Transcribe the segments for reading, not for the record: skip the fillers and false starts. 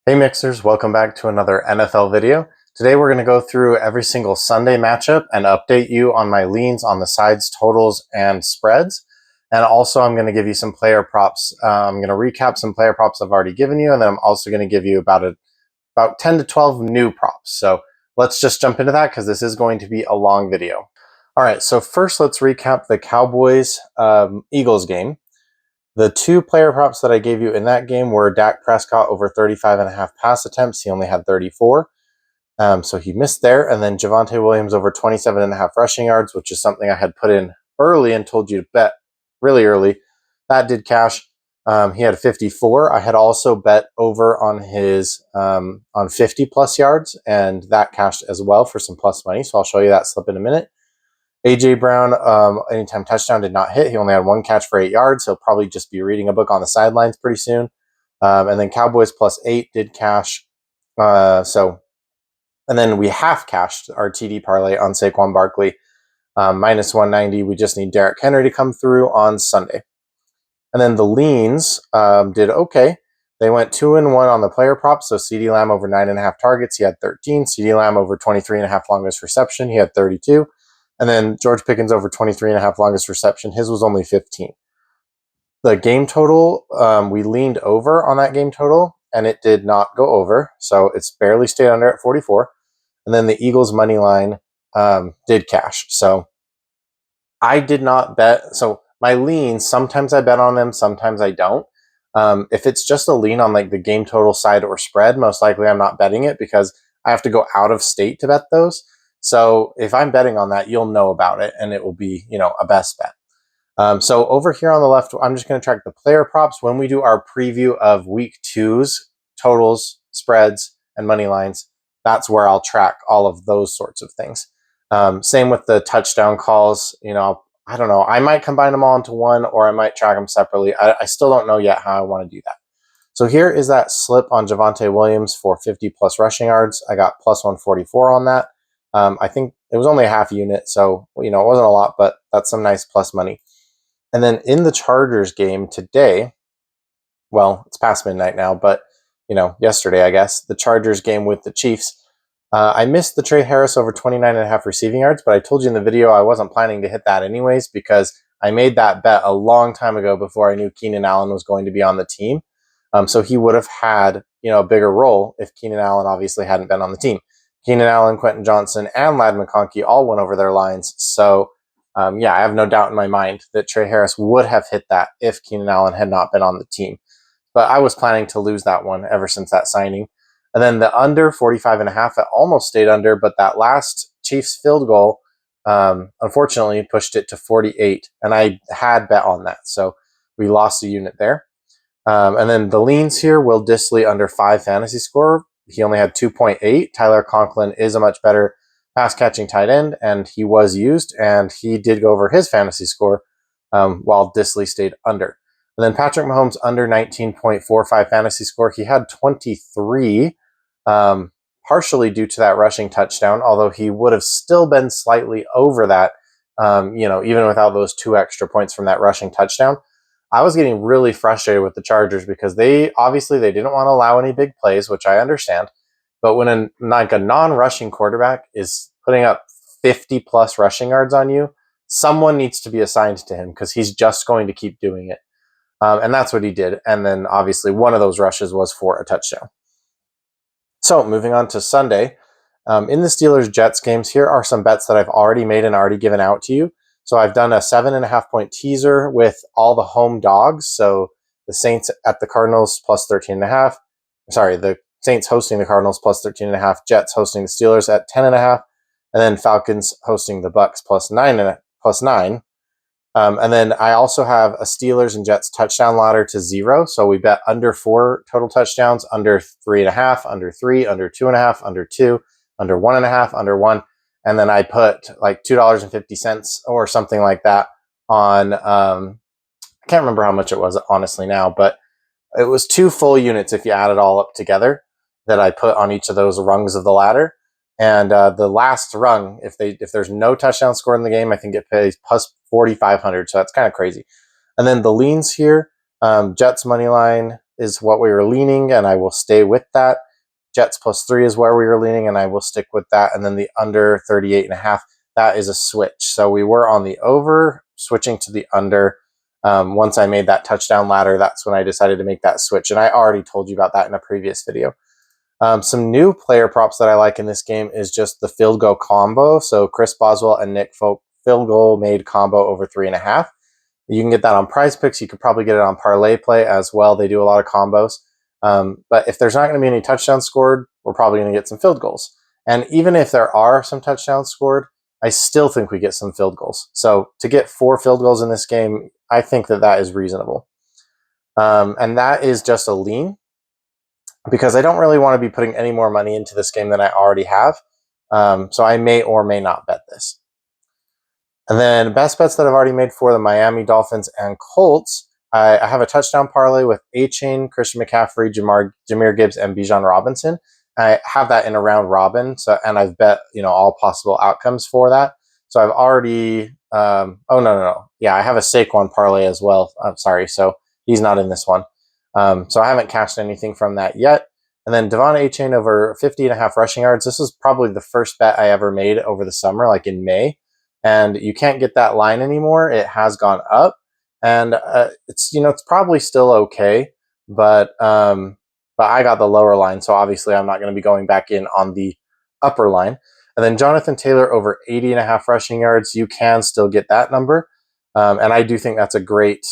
Hey Mixers, welcome back to another NFL video. Today we're going to go through every single Sunday matchup and update you on my leans on the sides, totals, and spreads. And also I'm going to give you some player props. I'm going to recap some player props I've already given you, and then I'm also going to give you about 10 to 12 new props. So let's just jump into that because this is going to be a long video. All right, so first let's recap the Cowboys-Eagles game. The two player props that I gave you in that game were Dak Prescott over 35.5 pass attempts. He only had 34. So he missed there. And then Javonte Williams over 27.5 rushing yards, which is something I had put in early and told you to bet really early. That did cash. He had 54. I had also bet over on his on 50 plus yards, and that cashed as well for some plus money. So I'll show you that slip in a minute. A.J. Brown, anytime touchdown, did not hit. He only had one catch for 8 yards. He'll probably just be reading a book on the sidelines pretty soon. And then Cowboys +8 did cash. And then we half cashed our TD parlay on Saquon Barkley, -190. We just need Derrick Henry to come through on Sunday. And then the leans did okay. They went 2-1 on the player props. So CeeDee Lamb over 9.5 targets. He had 13. CeeDee Lamb over 23.5 longest reception. He had 32. And then George Pickens over 23.5 longest reception. His was only 15. The game total, we leaned over on that game total, and it did not go over. So it's barely stayed under at 44. And then the Eagles money line did cash. So I did not bet. So my leans, sometimes I bet on them, sometimes I don't. If it's just a lean on like the game total side or spread, most likely I'm not betting it because I have to go out of state to bet those. So if I'm betting on that, you'll know about it, and it will be, a best bet. So over here on the left, I'm just going to track the player props. When we do our preview of week 2's totals, spreads, and money lines, that's where I'll track all of those sorts of things. Same with the touchdown calls. I don't know. I might combine them all into one, or I might track them separately. I still don't know yet how I want to do that. So here is that slip on Javonte Williams for 50 plus rushing yards. I got +144 on that. I think it was only a half unit, so it wasn't a lot, but that's some nice plus money. And then in the Chargers game today, well, it's past midnight now, but yesterday, I guess, the Chargers game with the Chiefs, I missed the Trey Harris over 29.5 receiving yards, but I told you in the video I wasn't planning to hit that anyways because I made that bet a long time ago before I knew Keenan Allen was going to be on the team. So he would have had a bigger role if Keenan Allen obviously hadn't been on the team. Keenan Allen, Quentin Johnson, and Ladd McConkey all went over their lines. So, I have no doubt in my mind that Trey Harris would have hit that if Keenan Allen had not been on the team. But I was planning to lose that one ever since that signing. And then the under 45.5, it almost stayed under, but that last Chiefs field goal, unfortunately, pushed it to 48. And I had bet on that. So we lost a unit there. And then the leans here, Will Dissly under 5 fantasy score. He only had 2.8. Tyler Conklin is a much better pass-catching tight end, and he was used, and he did go over his fantasy score while Dissly stayed under. And then Patrick Mahomes under 19.45 fantasy score. He had 23, partially due to that rushing touchdown, although he would have still been slightly over that, even without those 2 extra points from that rushing touchdown. I was getting really frustrated with the Chargers because they didn't want to allow any big plays, which I understand. But when a non-rushing quarterback is putting up 50 plus rushing yards on you, someone needs to be assigned to him because he's just going to keep doing it. And that's what he did. And then obviously one of those rushes was for a touchdown. So moving on to Sunday, in the Steelers-Jets games, here are some bets that I've already made and already given out to you. So I've done a 7.5 point teaser with all the home dogs. So the Saints at the Cardinals +13.5. Sorry, the Saints hosting the Cardinals +13.5. Jets hosting the Steelers at 10.5. And then Falcons hosting the Bucks +9. And then I also have a Steelers and Jets touchdown ladder to 0. So we bet under 4 total touchdowns, under 3.5, under 3, under 2.5, under 2, under 1.5, under 1. And then I put like $2.50 or something like that on, I can't remember how much it was honestly now, but it was 2 full units if you add it all up together that I put on each of those rungs of the ladder. And the last rung, if there's no touchdown scored in the game, I think it pays +4,500. So that's kind of crazy. And then the leans here, Jets money line, is what we were leaning, and I will stay with that. Jets +3 is where we were leaning, and I will stick with that. And then the under 38.5, that is a switch. So we were on the over, switching to the under. Once I made that touchdown ladder, that's when I decided to make that switch. And I already told you about that in a previous video. Some new player props that I like in this game is just the field goal combo. So Chris Boswell and Nick Folk field goal made combo over 3.5. You can get that on Prize Picks. You could probably get it on Parlay Play as well. They do a lot of combos. But if there's not going to be any touchdowns scored, we're probably going to get some field goals. And even if there are some touchdowns scored, I still think we get some field goals. So to get 4 field goals in this game, I think that is reasonable. And that is just a lean, because I don't really want to be putting any more money into this game than I already have. So I may or may not bet this. And then best bets that I've already made for the Miami Dolphins and Colts. I have a touchdown parlay with A-Chain, Christian McCaffrey, Jahmyr Gibbs, and Bijan Robinson. I have that in a round robin, and I've bet all possible outcomes for that. So I've already I have a Saquon parlay as well. I'm sorry, so he's not in this one. So I haven't cashed anything from that yet. And then Devon A-Chain over 50.5 rushing yards. This is probably the first bet I ever made over the summer, like in May. And you can't get that line anymore. It has gone up, and it's probably still okay, but I got the lower line, so obviously I'm not going to be going back in on the upper line. And then Jonathan Taylor over 80.5 rushing yards. You can still get that number, and I do think that's a great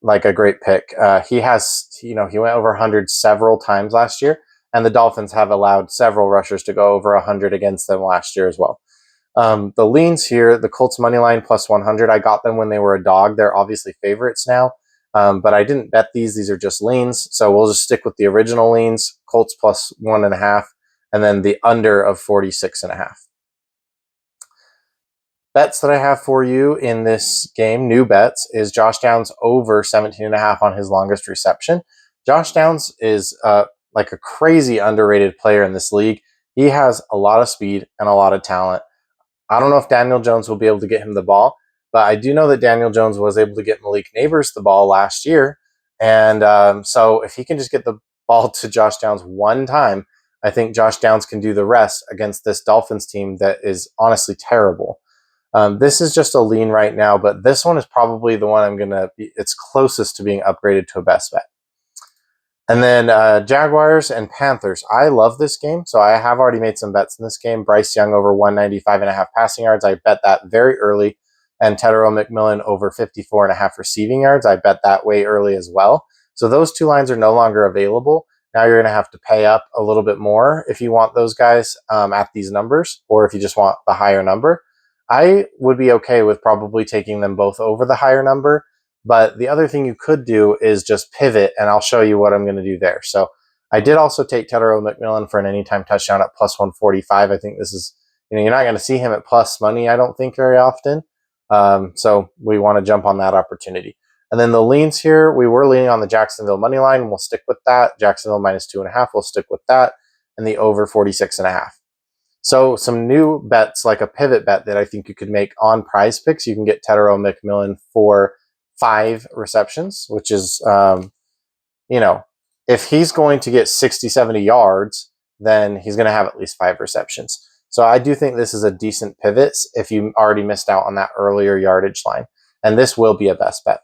pick. He went over 100 several times last year, and the Dolphins have allowed several rushers to go over 100 against them last year as well. The leans here, the Colts money line +100. I got them when they were a dog. They're obviously favorites now, but I didn't bet these. These are just leans, so we'll just stick with the original leans. Colts +1.5, and then the under of 46.5. Bets that I have for you in this game, new bets, is Josh Downs over 17.5 on his longest reception. Josh Downs is like a crazy underrated player in this league. He has a lot of speed and a lot of talent. I don't know if Daniel Jones will be able to get him the ball, but I do know that Daniel Jones was able to get Malik Neighbors the ball last year. And so if he can just get the ball to Josh Downs one time, I think Josh Downs can do the rest against this Dolphins team that is honestly terrible. This is just a lean right now, but this one is probably the one it's closest to being upgraded to a best bet. And then Jaguars and Panthers. I love this game, so I have already made some bets in this game. Bryce Young over 195.5 passing yards. I bet that very early. And Tetairoa McMillan over 54.5 receiving yards. I bet that way early as well. So those two lines are no longer available. Now you're going to have to pay up a little bit more if you want those guys at these numbers, or if you just want the higher number. I would be okay with probably taking them both over the higher number. But the other thing you could do is just pivot, and I'll show you what I'm going to do there. So I did also take Tetairoa McMillan for an anytime touchdown at +145. I think this is, you're not going to see him at plus money, I don't think, very often. So we want to jump on that opportunity. And then the leans here, we were leaning on the Jacksonville money line. We'll stick with that. Jacksonville -2.5. We'll stick with that. And the over 46.5. So some new bets, like a pivot bet that I think you could make on Prize Picks. You can get Tetairoa McMillan for 5 receptions, which is, if he's going to get 60, 70 yards, then he's going to have at least 5 receptions. So I do think this is a decent pivot if you already missed out on that earlier yardage line. And this will be a best bet.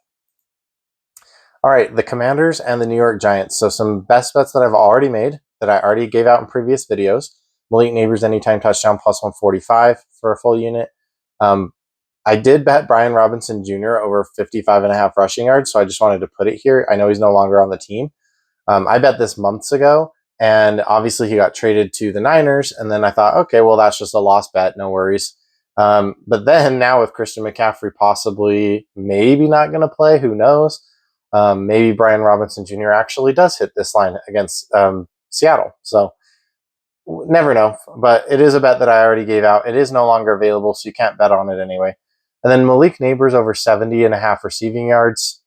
All right, the Commanders and the New York Giants. So some best bets that I've already made that I already gave out in previous videos. Malik Neighbors anytime touchdown +145 for a full unit. I did bet Brian Robinson Jr. over 55.5 rushing yards, so I just wanted to put it here. I know he's no longer on the team. I bet this months ago, and obviously he got traded to the Niners, and then I thought, okay, well, that's just a lost bet, no worries. But then now with Christian McCaffrey possibly maybe not going to play, who knows? Maybe Brian Robinson Jr. actually does hit this line against Seattle. So never know, but it is a bet that I already gave out. It is no longer available, so you can't bet on it anyway. And then Malik Neighbors over 70.5 receiving yards.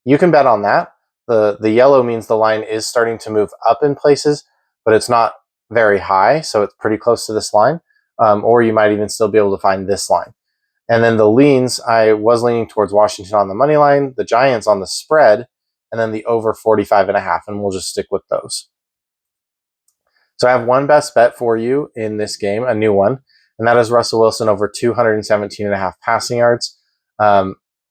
You can bet on that. The yellow means the line is starting to move up in places, but it's not very high, so it's pretty close to this line. Or you might even still be able to find this line. And then the leans, I was leaning towards Washington on the money line, the Giants on the spread, and then the over 45.5, and we'll just stick with those. So I have one best bet for you in this game, a new one, and that is Russell Wilson over 217.5 passing yards.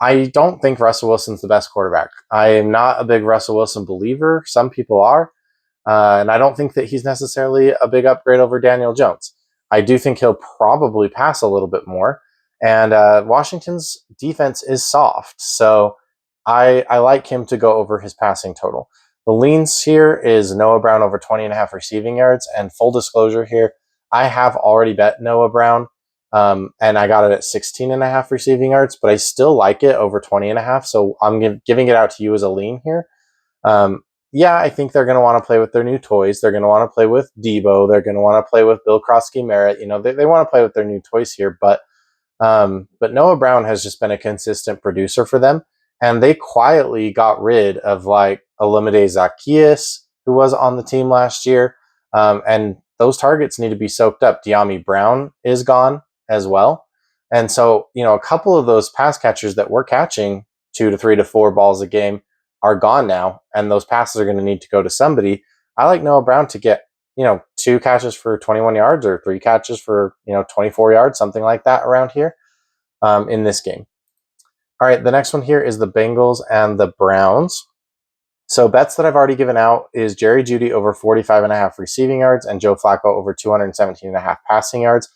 I don't think Russell Wilson's the best quarterback. I am not a big Russell Wilson believer. Some people are. And I don't think that he's necessarily a big upgrade over Daniel Jones. I do think he'll probably pass a little bit more. And Washington's defense is soft. So I like him to go over his passing total. The leans here is Noah Brown over 20.5 receiving yards. And full disclosure here, I have already bet Noah Brown. And I got it at 16.5 receiving yards, but I still like it over 20.5. So I'm giving it out to you as a lean here. Yeah, I think they're going to want to play with their new toys. They're going to want to play with Debo. They're going to want to play with Bill Krosky-Merritt. They want to play with their new toys here. But Noah Brown has just been a consistent producer for them. And they quietly got rid of like Olamide Zaccheaus, who was on the team last year. And those targets need to be soaked up. De'Ami Brown is gone as well. And so, a couple of those pass catchers that were catching 2 to 3 to 4 balls a game are gone now, and those passes are going to need to go to somebody. I like Noah Brown to get, 2 catches for 21 yards or 3 catches for, 24 yards, something like that around here in this game. All right, the next one here is the Bengals and the Browns. So bets that I've already given out is Jerry Jeudy over 45.5 receiving yards and Joe Flacco over 217.5 passing yards.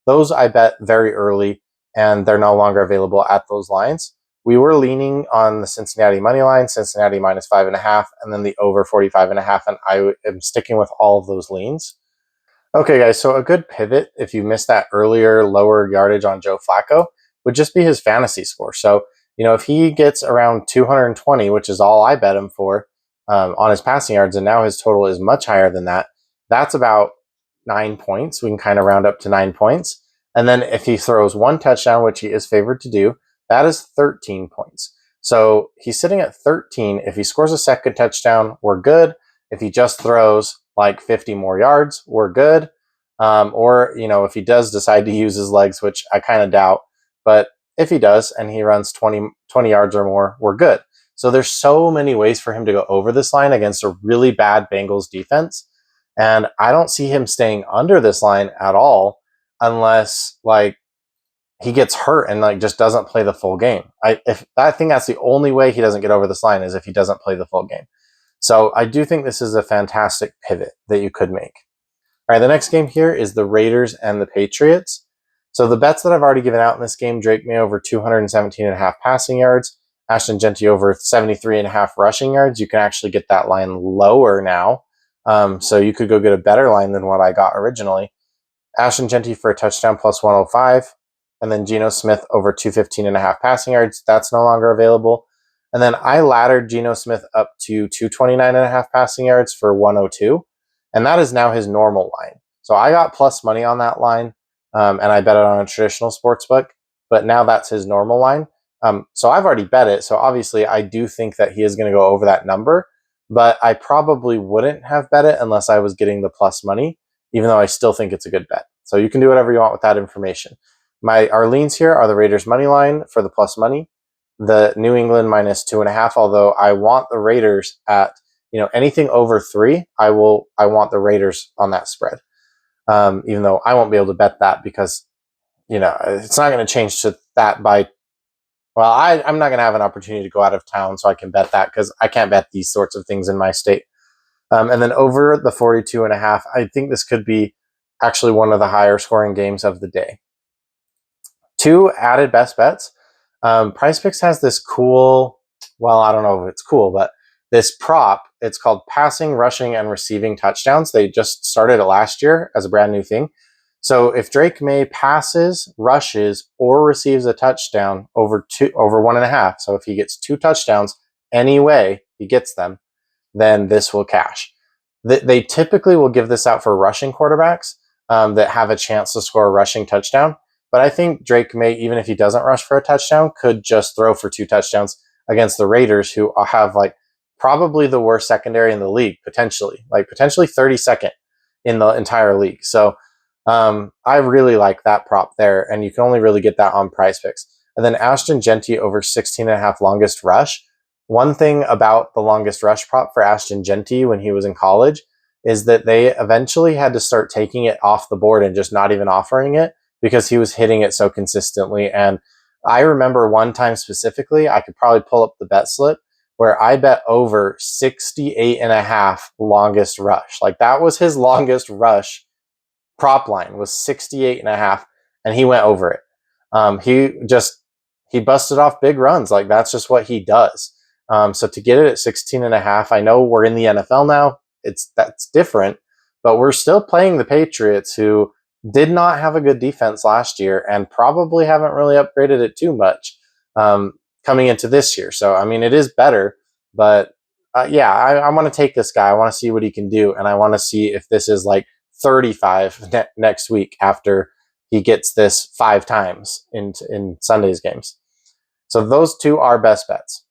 Those I bet very early, and they're no longer available at those lines. We were leaning on the Cincinnati money line, Cincinnati minus 5.5, and then the over 45.5, and I am sticking with all of those leans. Okay, guys, so a good pivot, if you missed that earlier lower yardage on Joe Flacco, would just be his fantasy score. So, if he gets around 220, which is all I bet him for on his passing yards, and now his total is much higher than that, that's about 9 points. We can kind of round up to 9 points. And then if he throws 1 touchdown, which he is favored to do, that is 13 points. So he's sitting at 13. If he scores a second touchdown, we're good. If he just throws like 50 more yards, we're good. Or, if he does decide to use his legs, which I kind of doubt, but if he does and he runs 20 yards or more, we're good. So there's so many ways for him to go over this line against a really bad Bengals defense. And I don't see him staying under this line at all unless he gets hurt and just doesn't play the full game. I think that's the only way he doesn't get over this line is if he doesn't play the full game. So I do think this is a fantastic pivot that you could make. All right, the next game here is the Raiders and the Patriots. So the bets that I've already given out in this game, Drake May over 217.5 passing yards, Ashton Jeanty over 73.5 rushing yards. You can actually get that line lower now. So you could go get a better line than what I got originally. Ashton Jeanty for a touchdown plus 105. And then Geno Smith over 215.5 passing yards. That's no longer available. And then I laddered Geno Smith up to 229.5 passing yards for 102. And that is now his normal line. So I got plus money on that line. And I bet it on a traditional sports book. But now that's his normal line. So I've already bet it. So obviously I do think that he is going to go over that number. But I probably wouldn't have bet it unless I was getting the plus money, even though I still think it's a good bet. So you can do whatever you want with that information. Our leans here are the Raiders money line for the plus money, the New England minus 2.5. Although I want the Raiders at anything over 3, I want the Raiders on that spread. Even though I won't be able to bet that because it's not going to change to that by. Well, I'm not going to have an opportunity to go out of town, so I can bet that because I can't bet these sorts of things in my state. And then over the 42.5, I think this could be actually one of the higher scoring games of the day. 2 added best bets. PrizePicks has this cool, well, I don't know if it's cool, but this prop, it's called passing, rushing, and receiving touchdowns. They just started it last year as a brand new thing. So if Drake May passes, rushes, or receives a touchdown over 1.5, so if he gets 2 touchdowns any way he gets them, then this will cash. They typically will give this out for rushing quarterbacks that have a chance to score a rushing touchdown. But I think Drake May, even if he doesn't rush for a touchdown, could just throw for 2 touchdowns against the Raiders, who have probably the worst secondary in the league, potentially 32nd in the entire league. So I really like that prop there, and you can only really get that on PrizePicks. And then Ashton Jeanty over 16.5 longest rush. One thing about the longest rush prop for Ashton Genty when he was in college is that they eventually had to start taking it off the board and just not even offering it because he was hitting it so consistently. And I remember one time specifically, I could probably pull up the bet slip where I bet over 68.5 longest rush. Like that was his longest rush prop line was 68.5, and he went over it. He busted off big runs. Like that's just what he does. So to get it at 16.5, I know we're in the NFL now. That's different, but we're still playing the Patriots, who did not have a good defense last year and probably haven't really upgraded it too much coming into this year. So I mean, it is better, but yeah, I want to take this guy. I want to see what he can do, and I want to see if this is like 35 next week after he gets this 5 times in Sunday's games. So those two are best bets.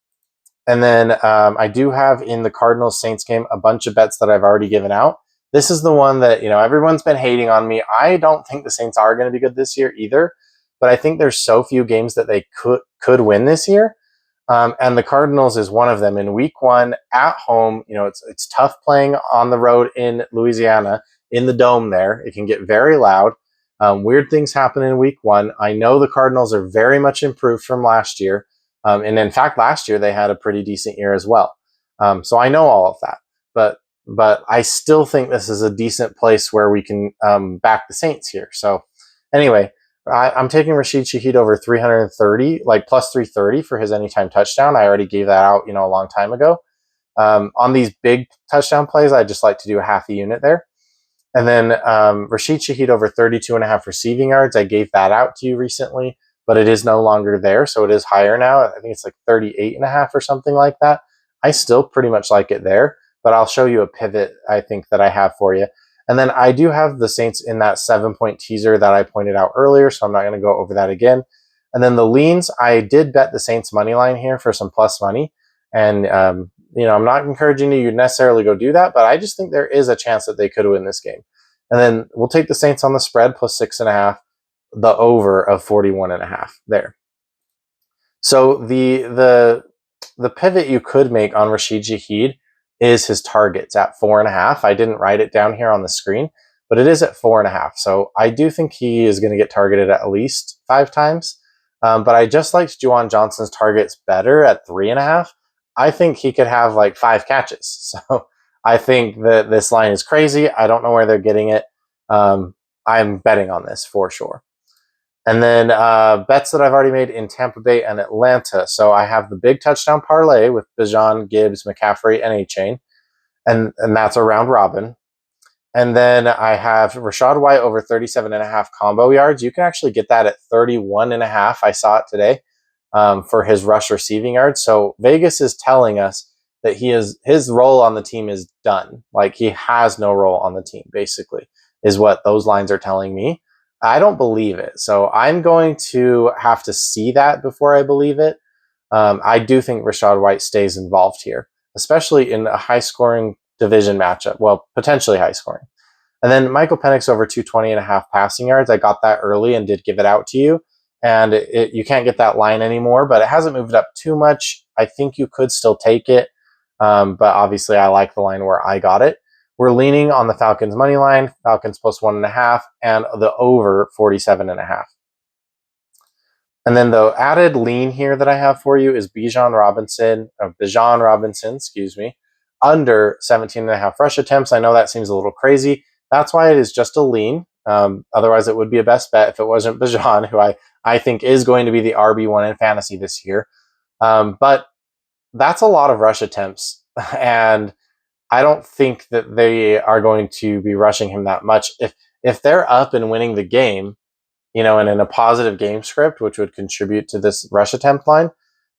And then I do have in the Cardinals Saints game a bunch of bets that I've already given out. This is the one that, everyone's been hating on me. I don't think the Saints are going to be good this year either, but I think there's so few games that they could win this year. And the Cardinals is one of them. In week 1 at home, it's tough playing on the road in Louisiana in the dome there. It can get very loud. Weird things happen in week 1. I know the Cardinals are very much improved from last year. And in fact, last year they had a pretty decent year as well. So I know all of that. But I still think this is a decent place where we can back the Saints here. So anyway, I'm taking Rashid Shaheed over 330, like plus 330 for his anytime touchdown. I already gave that out, a long time ago. On these big touchdown plays, I just like to do a half a unit there. And then Rashid Shaheed over 32.5 receiving yards. I gave that out to you recently, but it is no longer there. So it is higher now. I think it's like 38.5 or something like that. I still pretty much like it there, but I'll show you a pivot I think that I have for you. And then I do have the Saints in that 7-point teaser that I pointed out earlier, so I'm not going to go over that again. And then the leans, I did bet the Saints money line here for some plus money. And, I'm not encouraging you to necessarily go do that, but I just think there is a chance that they could win this game. And then we'll take the Saints on the spread plus 6.5, the over of 41.5 there. So the pivot you could make on Rashid Shaheed is his targets at 4.5. I didn't write it down here on the screen, but it is at 4.5. So I do think he is going to get targeted at least 5 times. But I just liked Juwan Johnson's targets better at 3.5. I think he could have like 5 catches. So I think that this line is crazy. I don't know where they're getting it. I'm betting on this for sure. And then bets that I've already made in Tampa Bay and Atlanta. So I have the big touchdown parlay with Bijan, Gibbs, McCaffrey, and A-Chain. And that's a round robin. And then I have Rachaad White over 37.5 combo yards. You can actually get that at 31.5. I saw it today for his rush receiving yards. So Vegas is telling us that his role on the team is done. Like he has no role on the team, basically, is what those lines are telling me. I don't believe it. So I'm going to have to see that before I believe it. I do think Rachaad White stays involved here, especially in a high-scoring division matchup. Well, potentially high-scoring. And then Michael Penix over 220.5 passing yards. I got that early and did give it out to you. And you can't get that line anymore, but it hasn't moved up too much. I think you could still take it. But obviously, I like the line where I got it. We're leaning on the Falcons money line, Falcons plus 1.5, and the over 47.5. And then the added lean here that I have for you is Bijan Robinson, under 17.5 rush attempts. I know that seems a little crazy. That's why it is just a lean. Otherwise, it would be a best bet if it wasn't Bijan, who I think is going to be the RB1 in fantasy this year. But that's a lot of rush attempts, and I don't think that they are going to be rushing him that much. If they're up and winning the game, and in a positive game script, which would contribute to this rush attempt line,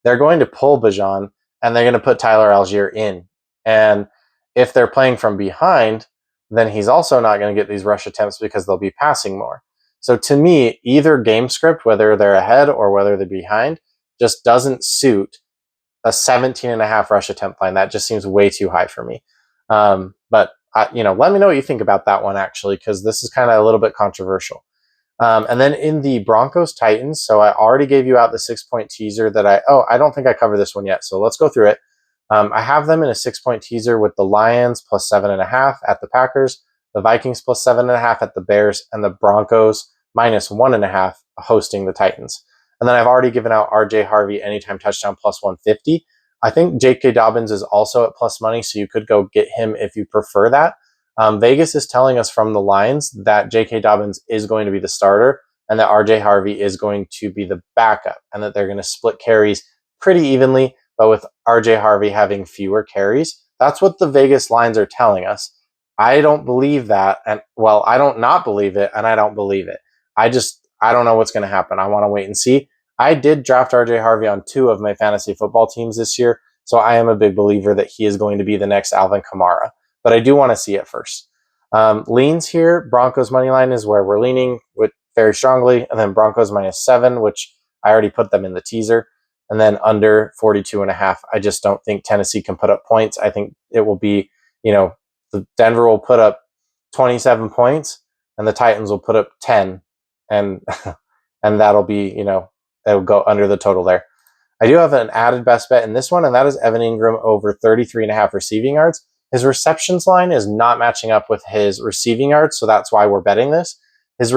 they're going to pull Bijan and they're going to put Tyler Algier in. And if they're playing from behind, then he's also not going to get these rush attempts because they'll be passing more. So to me, either game script, whether they're ahead or whether they're behind, just doesn't suit a 17.5 rush attempt line. That just seems way too high for me. But let me know what you think about that one, actually, because this is kind of a little bit controversial. And then in the Broncos Titans, so I already gave you out the 6-point teaser that I don't think I covered this one yet. So let's go through it. I have them in a 6-point teaser with the Lions plus 7.5 at the Packers, the Vikings plus 7.5 at the Bears, and the Broncos minus 1.5 hosting the Titans. And then I've already given out RJ Harvey anytime touchdown plus 150. I think J.K. Dobbins is also at plus money, so you could go get him if you prefer that. Vegas is telling us from the lines that J.K. Dobbins is going to be the starter and that RJ Harvey is going to be the backup, and that they're going to split carries pretty evenly, but with RJ Harvey having fewer carries. That's what the Vegas lines are telling us. I don't believe that, and well, I don't not believe it, and I don't believe it. I don't know what's going to happen. I want to wait and see. I did draft RJ Harvey on 2 of my fantasy football teams this year, so I am a big believer that he is going to be the next Alvin Kamara. But I do want to see it first. Leans here, Broncos money line is where we're leaning with very strongly, and then Broncos minus 7, which I already put them in the teaser, and then under 42.5. I just don't think Tennessee can put up points. I think it will be, the Denver will put up 27 points, and the Titans will put up 10, and and that'll be, it'll go under the total there. I do have an added best bet in this one, and that is Evan Ingram over 33.5 receiving yards. His receptions line is not matching up with his receiving yards, so that's why we're betting this. His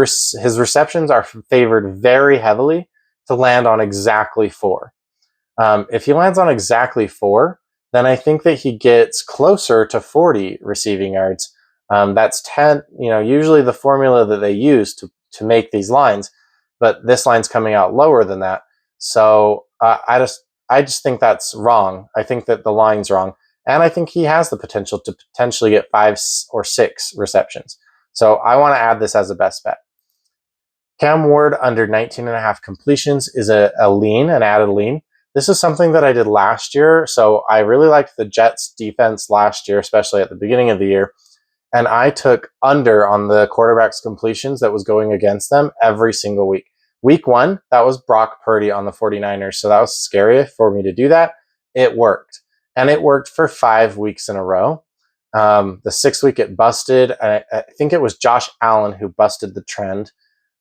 receptions are favored very heavily to land on exactly 4. If he lands on exactly 4, then I think that he gets closer to 40 receiving yards. That's 10, usually the formula that they use to make these lines, but this line's coming out lower than that. So I just think that's wrong. I think that the line's wrong. And I think he has the potential to potentially get 5 or 6 receptions. So I want to add this as a best bet. Cam Ward under 19.5 completions is an added lean. This is something that I did last year. So I really liked the Jets defense last year, especially at the beginning of the year. And I took under on the quarterback's completions that was going against them every single week. Week 1, that was Brock Purdy on the 49ers. So that was scary for me to do that. It worked. And it worked for 5 weeks in a row. The 6th week it busted. I think it was Josh Allen who busted the trend.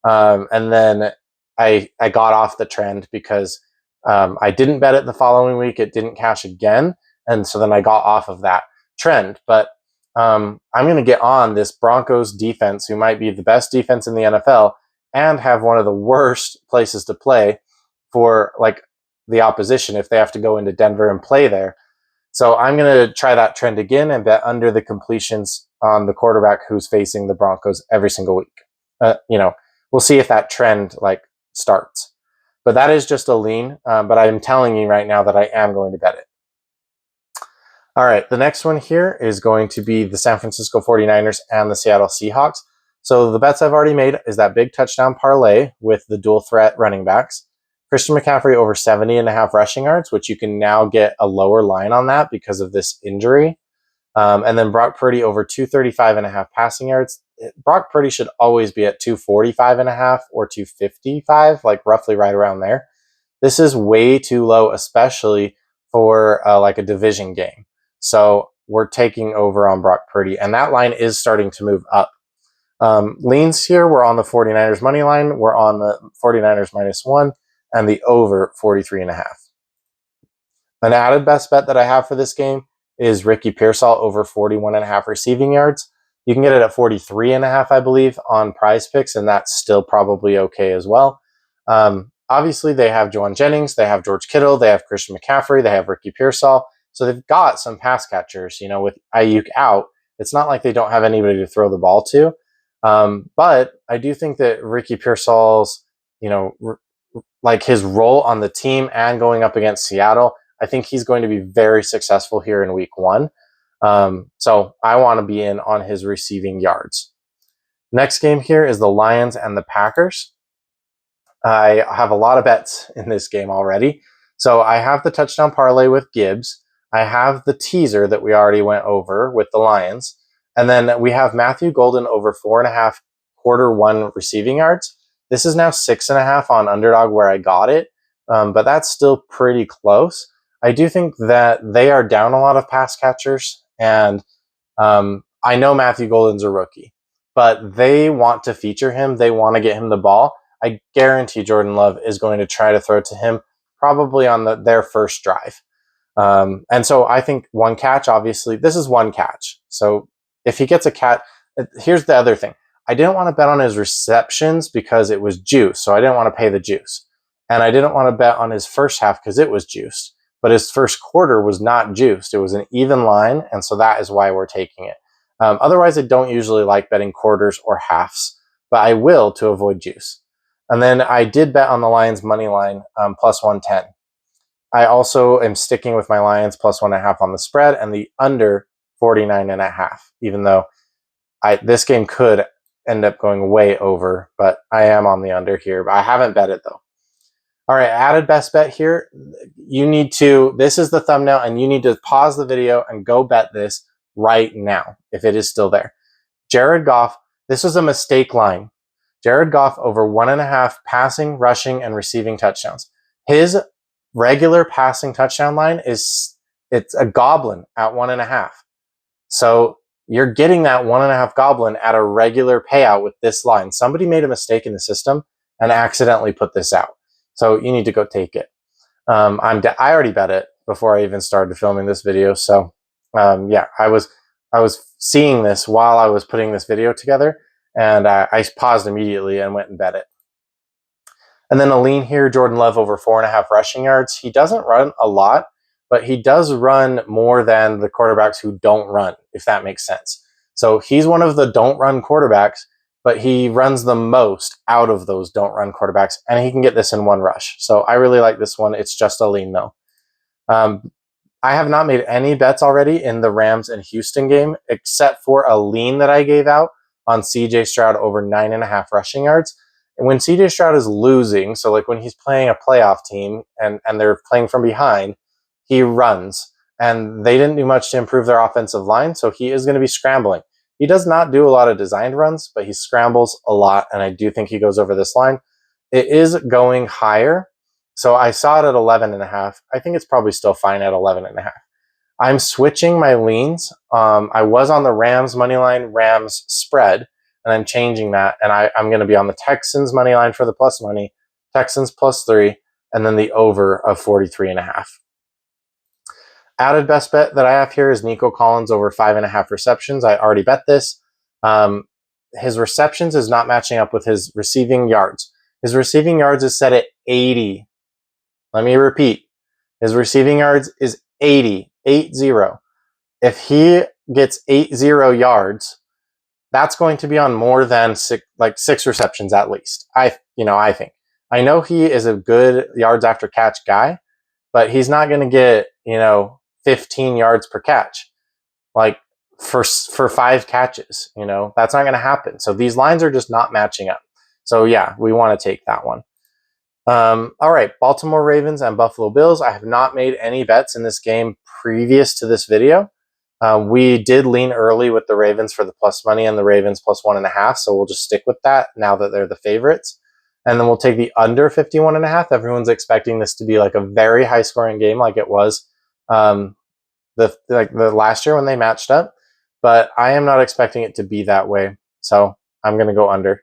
And then I got off the trend because I didn't bet it the following week. It didn't cash again. And so then I got off of that trend. But I'm going to get on this Broncos defense, who might be the best defense in the NFL and have one of the worst places to play for the opposition if they have to go into Denver and play there. So I'm going to try that trend again and bet under the completions on the quarterback who's facing the Broncos every single week. We'll see if that trend starts. But that is just a lean. But I'm telling you right now that I am going to bet it. All right, the next one here is going to be the San Francisco 49ers and the Seattle Seahawks. So the bets I've already made is that big touchdown parlay with the dual threat running backs. Christian McCaffrey over 70.5 rushing yards, which you can now get a lower line on that because of this injury. And then Brock Purdy over 235.5 passing yards. Brock Purdy should always be at 245.5 or 255, roughly right around there. This is way too low, especially for a division game. So we're taking over on Brock Purdy, and that line is starting to move up. Leans here, we're on the 49ers money line. We're on the 49ers minus 1 and the over 43.5. An added best bet that I have for this game is Ricky Pearsall over 41.5 receiving yards. You can get it at 43.5, I believe, on Prize Picks, and that's still probably okay as well. Obviously, they have Juwan Jennings, they have George Kittle, they have Christian McCaffrey, they have Ricky Pearsall. So they've got some pass catchers, with Ayuk out. It's not like they don't have anybody to throw the ball to. But I do think that Ricky Pearsall's, his role on the team and going up against Seattle, I think he's going to be very successful here in week 1. So I want to be in on his receiving yards. Next game here is the Lions and the Packers. I have a lot of bets in this game already. So I have the touchdown parlay with Gibbs. I have the teaser that we already went over with the Lions. And then we have Matthew Golden over 4.5 quarter 1 receiving yards. This is now 6.5 on Underdog where I got it. But that's still pretty close. I do think that they are down a lot of pass catchers. And I know Matthew Golden's a rookie. but they want to feature him. They want to get him the ball. I guarantee Jordan Love is going to try to throw it to him probably on their first drive. And so I think one catch, obviously, this is one catch. So if he gets a catch, here's the other thing. I didn't want to bet on his receptions because it was juice. So I didn't want to pay the juice. And I didn't want to bet on his first half because it was juiced. But his first quarter was not juiced. It was an even line. And so that is why we're taking it. Otherwise, I don't usually like betting quarters or halves, but I will to avoid juice. And then I did bet on the Lions money line plus 110. I also am sticking with my Lions plus 1.5 on the spread and the under 49.5, even though this game could end up going way over, but I am on the under here. But I haven't bet it though. All right, added best bet here. This is the thumbnail, and you need to pause the video and go bet this right now if it is still there. Jared Goff, this was a mistake line. Jared Goff over 1.5 passing, rushing, and receiving touchdowns. His regular passing touchdown line it's a goblin at 1.5. So you're getting that 1.5 goblin at a regular payout with this line. Somebody made a mistake in the system and accidentally put this out. So you need to go take it. I already bet it before I even started filming this video. So yeah, I was seeing this while I was putting this video together, and I paused immediately and went and bet it. And then a lean here, Jordan Love over 4.5 rushing yards. He doesn't run a lot, but he does run more than the quarterbacks who don't run, if that makes sense. So he's one of the don't run quarterbacks, but he runs the most out of those don't run quarterbacks, and he can get this in one rush. So I really like this one. It's just a lean though. I have not made any bets already in the Rams and Houston game, except for a lean that I gave out on CJ Stroud over 9.5 rushing yards. And when CJ Stroud is losing, so like when he's playing a playoff team and they're playing from behind, he runs. And they didn't do much to improve their offensive line, so he is going to be scrambling. He does not do a lot of designed runs, but he scrambles a lot, and I do think he goes over this line. It is going higher, so I saw it at 11.5. I think it's probably still fine at 11.5. I'm switching my leans. I was on the Rams money line, Rams spread, and I'm changing that, and I'm going to be on the Texans money line for the plus money, Texans plus 3, and then the over of 43.5. Added best bet that I have here is Nico Collins over 5.5 receptions. I already bet this. His receptions is not matching up with his receiving yards. His receiving yards is set at 80. Let me repeat. His receiving yards is 80, 8-0. If he gets 80 yards, that's going to be on more than six receptions at least. I think. I know he is a good yards after catch guy, but he's not going to get, 15 yards per catch, like for 5 catches. That's not going to happen. So these lines are just not matching up. So yeah, we want to take that one. All right, Baltimore Ravens and Buffalo Bills. I have not made any bets in this game previous to this video. We did lean early with the Ravens for the plus money and the Ravens plus 1.5. So we'll just stick with that now that they're the favorites. And then we'll take the under 51.5. Everyone's expecting this to be like a very high scoring game like it was the last year when they matched up, but I am not expecting it to be that way. So I'm going to go under.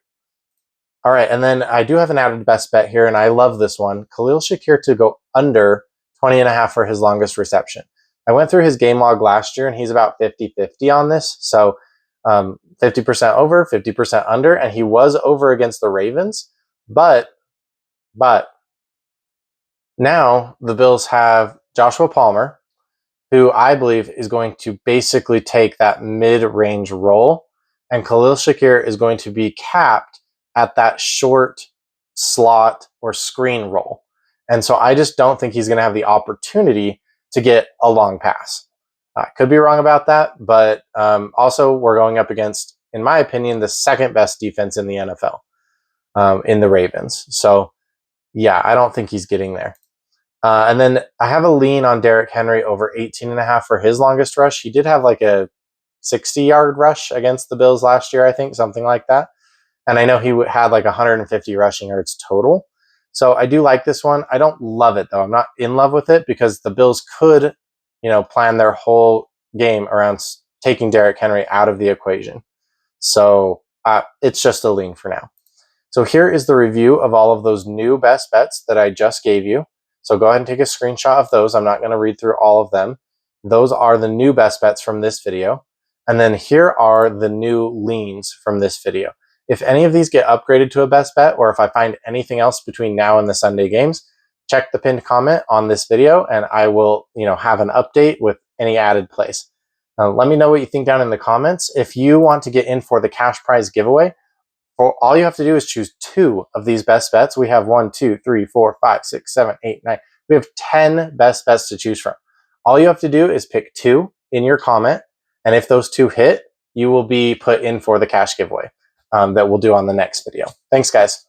All right. And then I do have an added best bet here, and I love this one. Khalil Shakir to go under 20.5 for his longest reception. I went through his game log last year, and he's about 50-50 on this. So 50% over, 50% under, and he was over against the Ravens. But now the Bills have Joshua Palmer, who I believe is going to basically take that mid-range role, and Khalil Shakir is going to be capped at that short slot or screen role. And so I just don't think he's going to have the opportunity to get a long pass. I could be wrong about that, but also we're going up against, in my opinion, the second best defense in the NFL in the Ravens. So yeah, I don't think he's getting there. And then I have a lean on Derrick Henry over 18.5 for his longest rush. He did have like a 60-yard rush against the Bills last year, I think, something like that. And I know he had like 150 rushing yards total. So I do like this one. I don't love it, though. I'm not in love with it because the Bills could, plan their whole game around taking Derrick Henry out of the equation. So it's just a lean for now. So here is the review of all of those new best bets that I just gave you. So go ahead and take a screenshot of those. I'm not going to read through all of them. Those are the new best bets from this video. And then here are the new leans from this video. If any of these get upgraded to a best bet, or if I find anything else between now and the Sunday games, check the pinned comment on this video and I will, have an update with any added plays. Let me know what you think down in the comments. If you want to get in for the cash prize giveaway, all you have to do is choose 2 of these best bets. We have 1, 2, 3, 4, 5, 6, 7, 8, 9. We have 10 best bets to choose from. All you have to do is pick 2 in your comment. And if those 2 hit, you will be put in for the cash giveaway that we'll do on the next video. Thanks, guys.